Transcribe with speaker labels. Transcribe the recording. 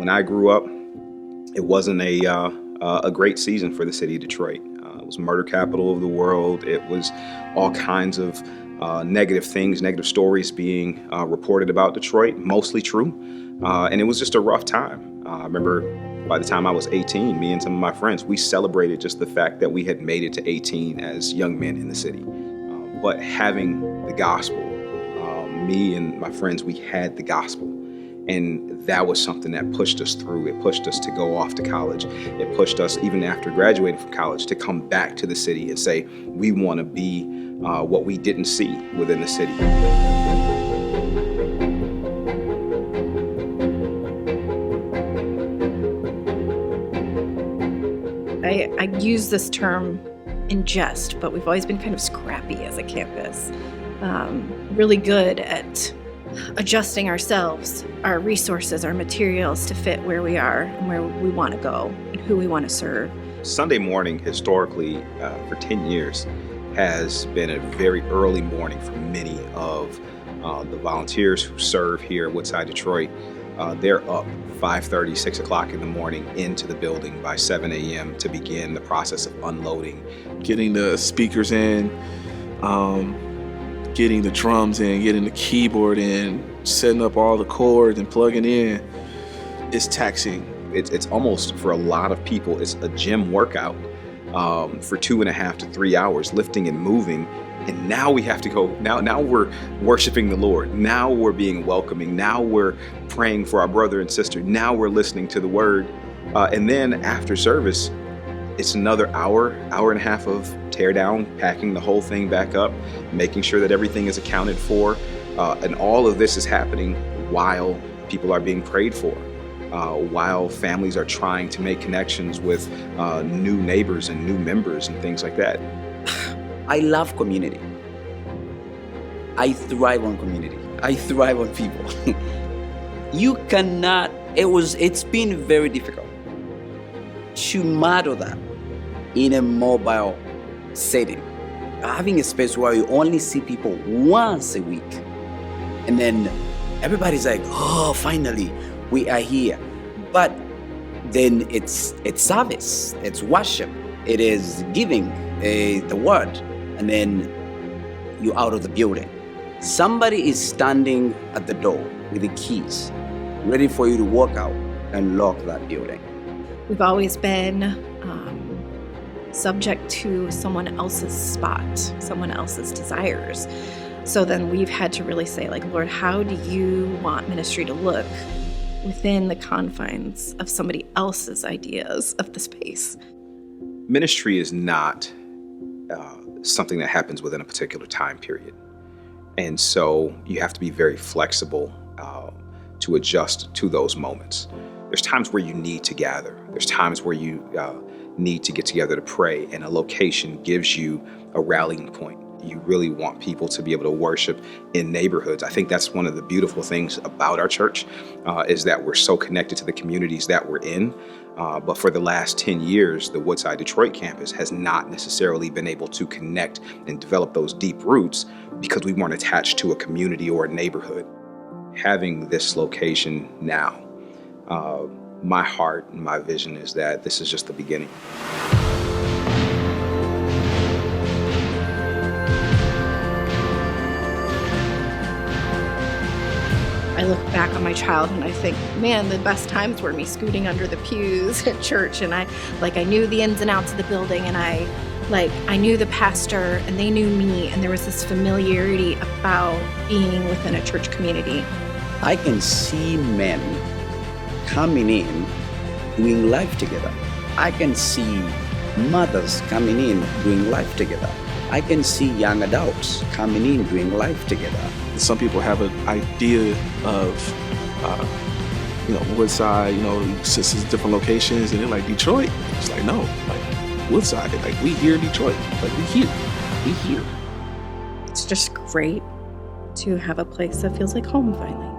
Speaker 1: When I grew up, it wasn't a great season for the city of Detroit. It was murder capital of the world. It was all kinds of negative things, negative stories being reported about Detroit, mostly true. And it was just a rough time. I remember by the time I was 18, me and some of my friends, we celebrated just the fact that we had made it to 18 as young men in the city. But having the gospel, me and my friends, we had the gospel. And that was something that pushed us through. It pushed us to go off to college. It pushed us, even after graduating from college, to come back to the city and say, we want to be what we didn't see within the city.
Speaker 2: I use this term in jest, but we've always been kind of scrappy as a campus. Really good at adjusting ourselves, our resources, our materials to fit where we are and where we want to go and who we want to serve.
Speaker 1: Sunday morning, historically, for 10 years, has been a very early morning for many of the volunteers who serve here at Woodside Detroit. They're up 5:30, 6 o'clock in the morning into the building by 7 a.m. to begin the process of unloading.
Speaker 3: Getting the speakers in, getting the drums in, getting the keyboard in, setting up all the chords and plugging in, it's taxing.
Speaker 1: It's almost, for a lot of people, it's a gym workout for 2.5 to 3 hours, lifting and moving. And now we have to go, now we're worshiping the Lord. Now we're being welcoming. Now we're praying for our brother and sister. Now we're listening to the word. And then after service, it's another hour and a half of tear down, packing the whole thing back up, making sure that everything is accounted for. And all of this is happening while people are being prayed for, while families are trying to make connections with new neighbors and new members and things like that.
Speaker 4: I love community. I thrive on community. I thrive on people. You cannot, it's been very difficult to model that in a mobile setting. Having a space where you only see people once a week. And then everybody's like, oh, finally, we are here. But then it's service, it's worship, it is giving the word. And then you're out of the building. Somebody is standing at the door with the keys, ready for you to walk out and lock that building.
Speaker 2: We've always been subject to someone else's spot, someone else's desires. So then we've had to really say, like, Lord, how do you want ministry to look within the confines of somebody else's ideas of the space?
Speaker 1: Ministry is not something that happens within a particular time period. And so you have to be very flexible to adjust to those moments. There's times where you need to gather. There's times where you need to get together to pray, and a location gives you a rallying point. You really want people to be able to worship in neighborhoods. I think that's one of the beautiful things about our church, is that we're so connected to the communities that we're in. But for the last 10 years, the Woodside Detroit campus has not necessarily been able to connect and develop those deep roots because we weren't attached to a community or a neighborhood. Having this location now, my heart and my vision is that this is just the beginning.
Speaker 2: I look back on my childhood and I think, man, the best times were me scooting under the pews at church, and I knew the ins and outs of the building, and I knew the pastor and they knew me, and there was this familiarity about being within a church community.
Speaker 4: I can see men coming in, doing life together. I can see mothers coming in, doing life together. I can see young adults coming in, doing life together.
Speaker 3: Some people have an idea of, Woodside, since it's different locations, and they're like, Detroit? It's like, no, like Woodside, like we here in Detroit, like we here.
Speaker 2: It's just great to have a place that feels like home finally.